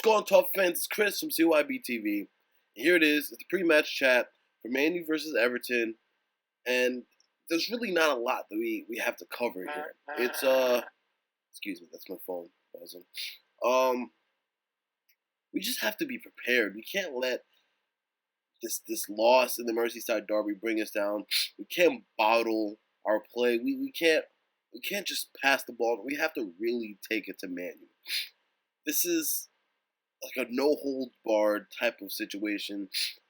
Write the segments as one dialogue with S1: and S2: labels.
S1: going on, Top fans? It's Chris from CYB TV. And here it is. It's the pre-match chat for Man U versus Everton, and there's really not a lot that we have to cover here. It's excuse me, that's my phone buzzing. We just have to be prepared. We can't let this loss in the Merseyside derby bring us down. We can't bottle our play. We can't just pass the ball. We have to really take it to Man U. This is like a no holds barred type of situation.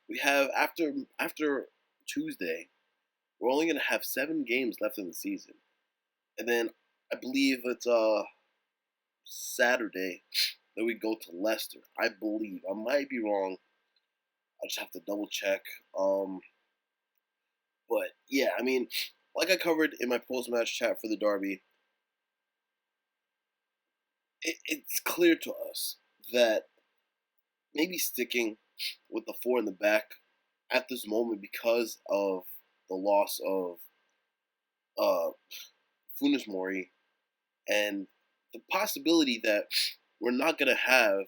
S1: We have after Tuesday, we're only gonna have 7 games left in the season, and then I believe it's Saturday that we go to Leicester. I believe I might be wrong. I just have to double check. But yeah, I mean, like I covered in my post match chat for the derby, it's clear to us that maybe sticking with the 4 in the back at this moment because of the loss of uh, Funes Mori and the possibility that we're not going to have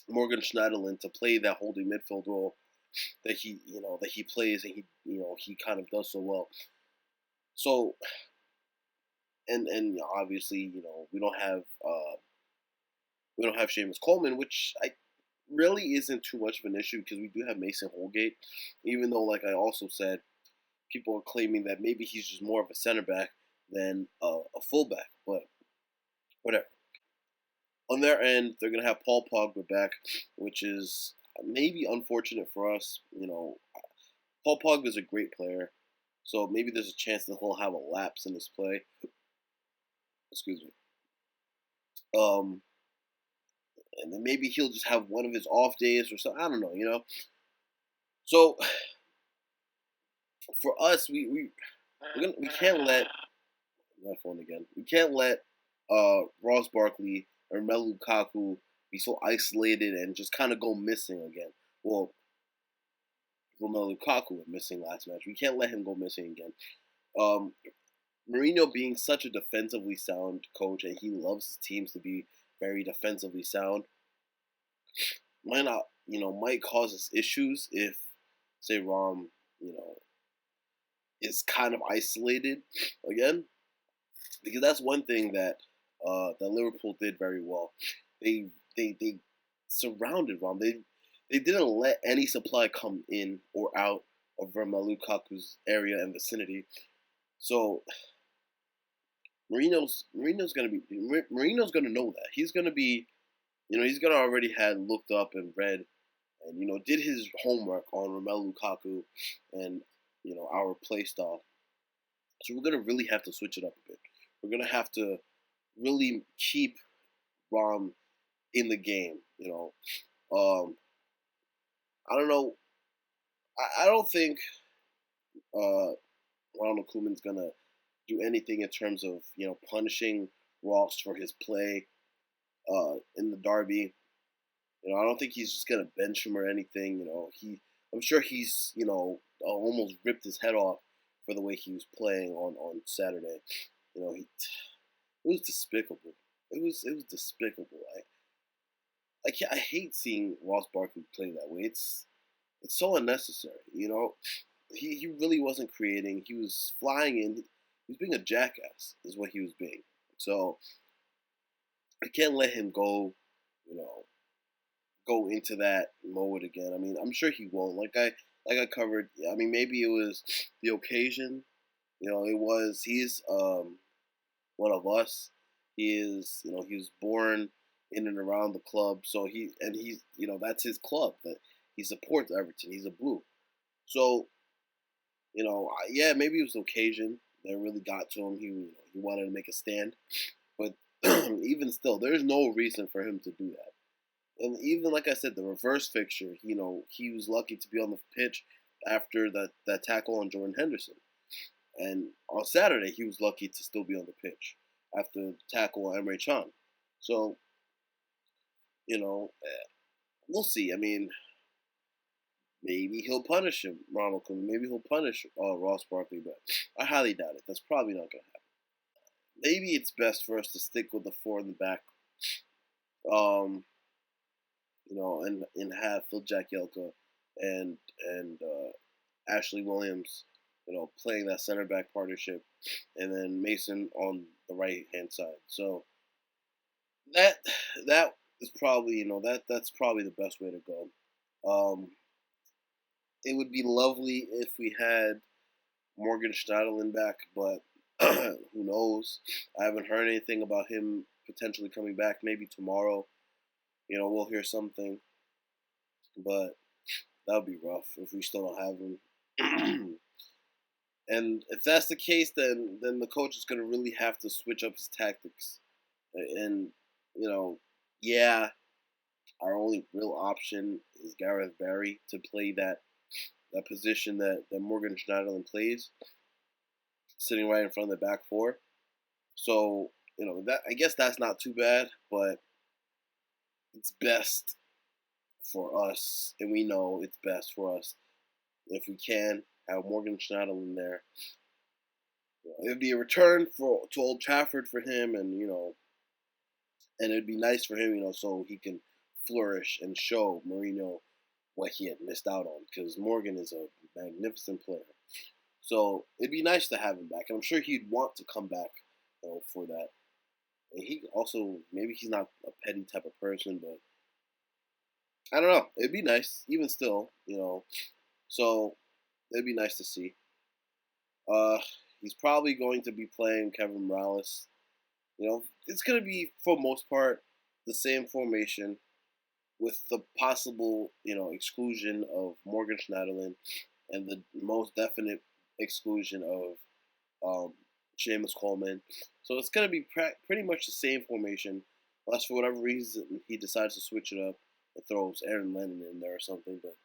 S1: Morgan Schneiderlin to play that holding midfield role that he plays and he kind of does so well. So and obviously we don't have Seamus Coleman, which I really isn't too much of an issue because we do have Mason Holgate, even though, like I also said, people are claiming that maybe he's just more of a center back than a fullback, but whatever. On their end, they're going to have Paul Pogba back, which is maybe unfortunate for us. Paul Pogba is a great player, so maybe there's a chance that he'll have a lapse in his play. Excuse me. And then maybe he'll just have one of his off days or something. I don't know. So for us, we can't let my phone again. We can't let Ross Barkley or Romelu Lukaku be so isolated and just kind of go missing again. Well, Romelu Lukaku went missing last match. We can't let him go missing again. Mourinho being such a defensively sound coach, and he loves his teams to be very defensively sound, might cause us issues if, say, Rom, is kind of isolated again, because that's one thing that Liverpool did very well. They surrounded Rom. They didn't let any supply come in or out of Romelu Lukaku's area and vicinity. So Mourinho's gonna know that. He's gonna be, he's gonna already had looked up and read and did his homework on Romelu Lukaku and our play style. So we're gonna really have to switch it up a bit. We're gonna have to really keep Rom in the game. I don't know. I don't think Ronald Koeman's gonna do anything in terms of punishing Ross for his play in the derby. I don't think he's just gonna bench him or anything. I'm sure he's almost ripped his head off for the way he was playing on Saturday. It was despicable. It was despicable. I hate seeing Ross Barkley play that way. It's so unnecessary. He really wasn't creating. He was flying in. He was being a jackass, is what he was being. So I can't let him go into that mode again. I mean, I'm sure he won't. Like I covered. I mean, maybe it was the occasion. He's one of us. He was born in and around the club, so he's that's his club that he supports Everton. He's a Blue. So yeah, maybe it was occasion that really got to him. He wanted to make a stand, but even still, there's no reason for him to do that. And even like I said, the reverse fixture, he was lucky to be on the pitch after that tackle on Jordan Henderson. And on Saturday, he was lucky to still be on the pitch after the tackle on Emre Can. So, we'll see. I mean, maybe he'll punish him, Ronald Koeman. Maybe he'll punish Ross Barkley, but I highly doubt it. That's probably not going to happen. Maybe it's best for us to stick with the 4 in the back. and have Phil Jagielka and Ashley Williams, playing that center back partnership, and then Mason on the right hand side. So that that is probably that's probably the best way to go. Um, it would be lovely if we had Morgan Schneiderlin back, but who knows? I haven't heard anything about him potentially coming back. Maybe tomorrow, we'll hear something, but that would be rough if we still don't have him. And if that's the case, then the coach is going to really have to switch up his tactics. And yeah, our only real option is Gareth Barry to play that position that Morgan Schneiderlin plays, sitting right in front of the back four. So that I guess that's not too bad, but it's best for us, and we know it's best for us if we can have Morgan Schneiderlin there. It'd be a return to Old Trafford for him, and it'd be nice for him, so he can flourish and show Mourinho what he had missed out on, because Morgan is a magnificent player. So it'd be nice to have him back, and I'm sure he'd want to come back, for that. And he also, maybe he's not a petty type of person, but I don't know. It'd be nice, even still. So it'd be nice to see. Uh, he's probably going to be playing Kevin Morales. It's going to be, for most part, the same formation with the possible, exclusion of Morgan Schneiderlin and the most definite exclusion of Seamus Coleman. So it's going to be pretty much the same formation, unless for whatever reason he decides to switch it up and throws Aaron Lennon in there or something. But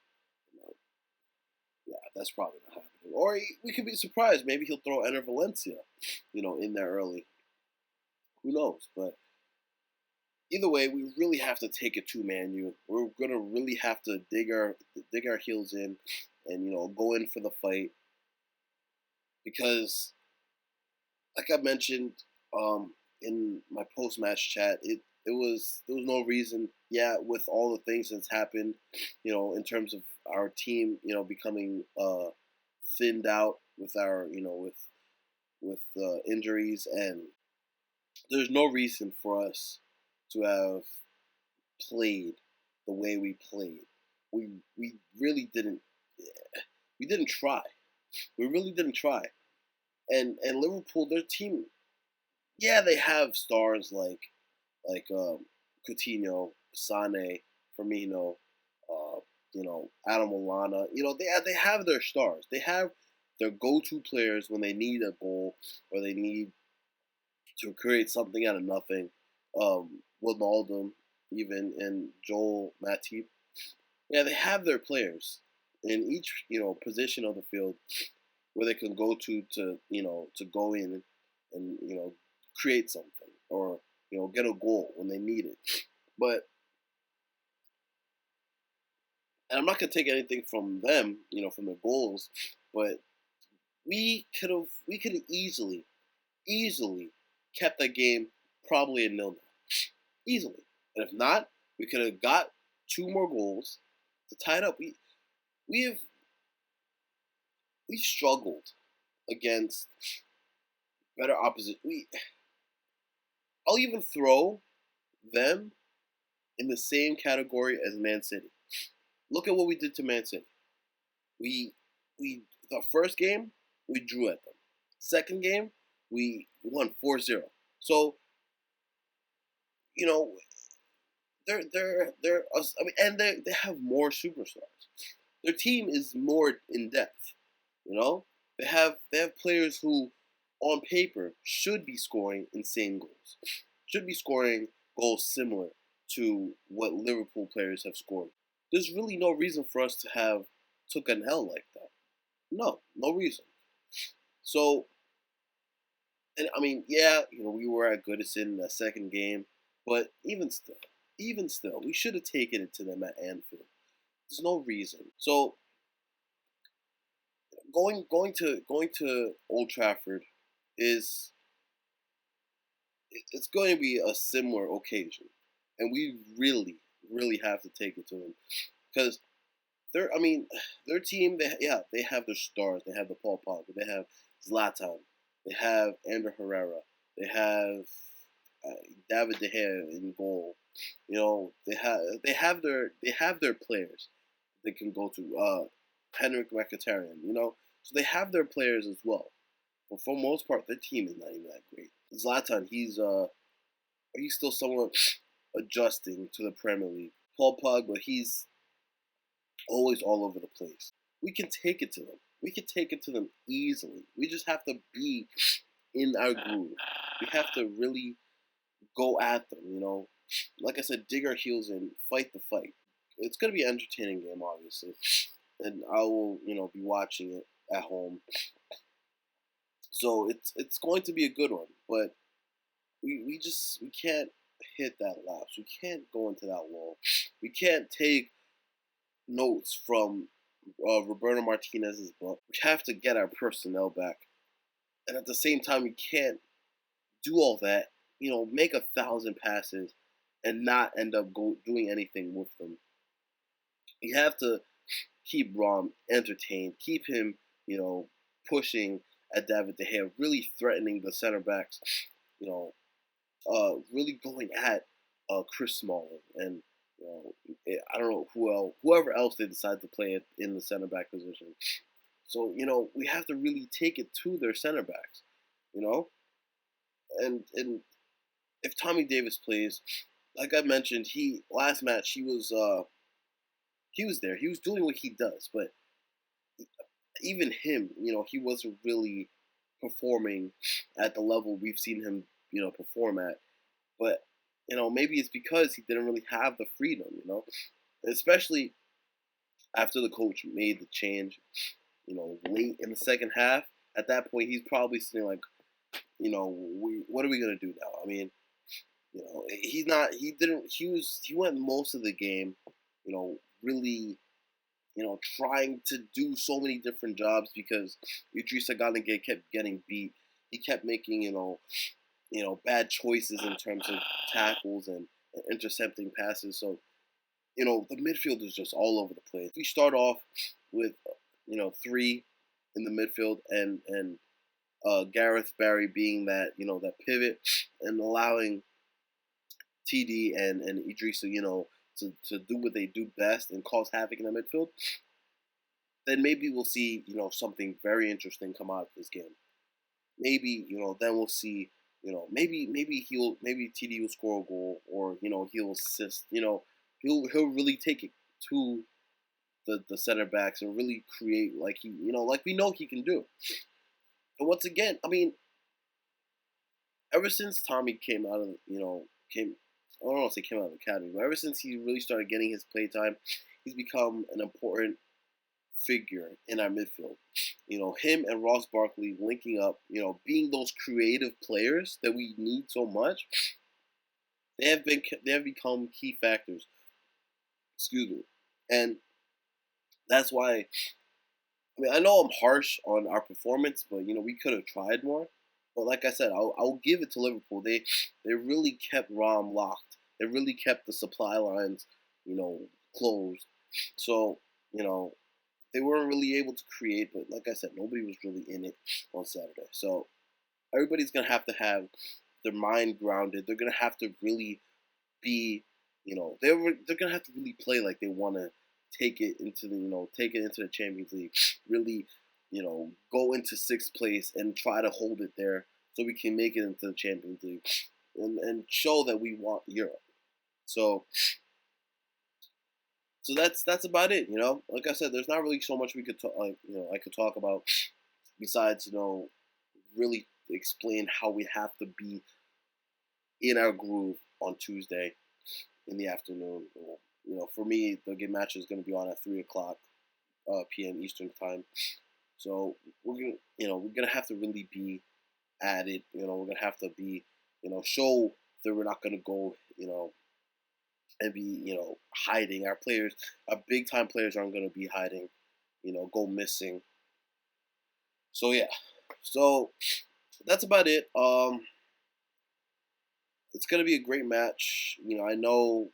S1: yeah, that's probably not happening. Or we could be surprised. Maybe he'll throw Enner Valencia, in there early. Who knows? But either way, we really have to take it to Man U. We're gonna really have to dig our heels in, and go in for the fight, because, like I mentioned, in my post match chat, there was no reason. Yeah, with all the things that's happened, in terms of our team, becoming thinned out with our, with injuries, and there's no reason for us to have played the way we played. We really didn't. We didn't try. We really didn't try. And Liverpool, their team, yeah, they have stars like Coutinho, Sane, Firmino, Adam Lallana. They have their stars. They have their go-to players when they need a goal or they need to create something out of nothing. Wijnaldum, even, and Joel Matip. Yeah, they have their players in each position of the field where they can go to go in and create something, or get a goal when they need it. But, and I'm not gonna take anything from them, from their goals, but we could have easily kept that game probably a 0-0, easily. And if not, we could have got two more goals to tie it up. We have we struggled against better opposition. I'll even throw them in the same category as Man City. Look at what we did to Man City. We the first game we drew at them. Second game we won 4-0. So you know they're I mean, and they have more superstars. Their team is more in depth. They have players who, on paper, should be scoring insane goals. Should be scoring goals similar to what Liverpool players have scored. There's really no reason for us to have took an L like that. No reason. So, and I mean, yeah, we were at Goodison in that second game, but even still, we should have taken it to them at Anfield. There's no reason. So going to Old Trafford is it's going to be a similar occasion, and we really really have to take it to them because I mean, their team. They have their stars. They have the Paul Pogba. They have Zlatan. They have Ander Herrera. They have uh, David De Gea in goal. You know, they have their players they can go to. Henrik Mkhitaryan. You know, so they have their players as well. But for the most part, their team is not even that great. Zlatan, he's still somewhat adjusting to the Premier League. Paul Pogba, he's always all over the place. We can take it to them. We can take it to them easily. We just have to be in our groove. We have to really go at them, you know. Like I said, dig our heels in, fight the fight. It's gonna be an entertaining game, obviously, and I will, be watching it at home. So it's going to be a good one, but we can't hit that lapse. We can't go into that wall. We can't take notes from Roberto Martinez's book. We have to get our personnel back, and at the same time, we can't do all that. Make 1,000 passes and not end up doing anything with them. You have to keep Rom entertained, keep him, pushing at David De Gea, really threatening the center backs, you know, really going at Chris Smalling and I don't know whoever else they decide to play it in the center back position. So we have to really take it to their center backs, you know, and if Tommy Davis plays, like I mentioned, he last match he was there, he was doing what he does, but even him, he wasn't really performing at the level we've seen him, perform at. But maybe it's because he didn't really have the freedom, especially after the coach made the change, late in the second half. At that point, he's probably sitting like, what are we gonna do now? I mean, he's not. He didn't. He went most of the game, really, trying to do so many different jobs because Idrissa Gana kept getting beat. He kept making, bad choices in terms of tackles and intercepting passes. So, the midfield is just all over the place. We start off with, three in the midfield and Gareth Barry being that, that pivot and allowing TD and Idrissa, to do what they do best and cause havoc in the midfield, then maybe we'll see, something very interesting come out of this game. Maybe, then we'll see, maybe TD will score a goal or, he'll assist, he'll really take it to the center backs and really create like like we know he can do. And once again, I mean, ever since Tommy came out of, came, I don't want to say came out of the academy, but ever since he really started getting his playtime, he's become an important figure in our midfield. Him and Ross Barkley linking up, being those creative players that we need so much. They have become key factors. Excuse me, and that's why. I mean, I know I'm harsh on our performance, but we could have tried more. But like I said, I'll give it to Liverpool. They really kept Rom locked. They really kept the supply lines, closed. So they weren't really able to create. But like I said, nobody was really in it on Saturday. So everybody's gonna have to have their mind grounded. They're gonna have to really be, they're gonna have to really play like they want to take it into the Champions League. Really, go into sixth place and try to hold it there so we can make it into the Champions League and show that we want Europe. So that's about it. Like I said, there's not really so much we could talk, I could talk about besides really explain how we have to be in our groove on Tuesday in the afternoon. For me, the game match is going to be on at 3 o'clock p.m. Eastern time. So we're gonna have to really be at it. We're gonna have to be, show that we're not gonna go, and be, hiding. Our big time players aren't gonna be hiding, go missing. So yeah, so that's about it. It's gonna be a great match. I know,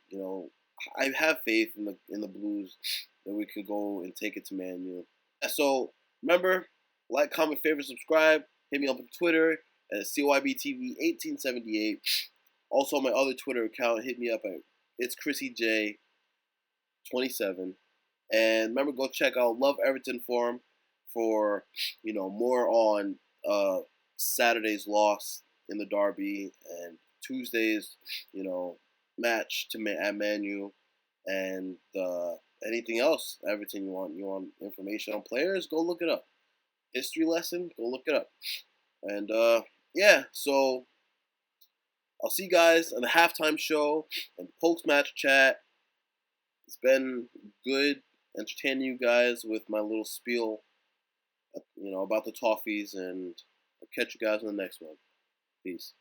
S1: I have faith in the Blues that we can go and take it to Man U. So remember, like, comment, favorite, subscribe. Hit me up on Twitter at CYBTV1878. Also on my other Twitter account, hit me up at it's Chrissy J27. And remember, go check out Love Everton Forum for more on Saturday's loss in the derby and Tuesday's match at Man U and anything else Everton you want information on players, go look it up. History lesson, go look it up. And yeah, so I'll see you guys on the halftime show and post match chat. It's been good entertaining you guys with my little spiel, about the Toffees, and I'll catch you guys in the next one. Peace.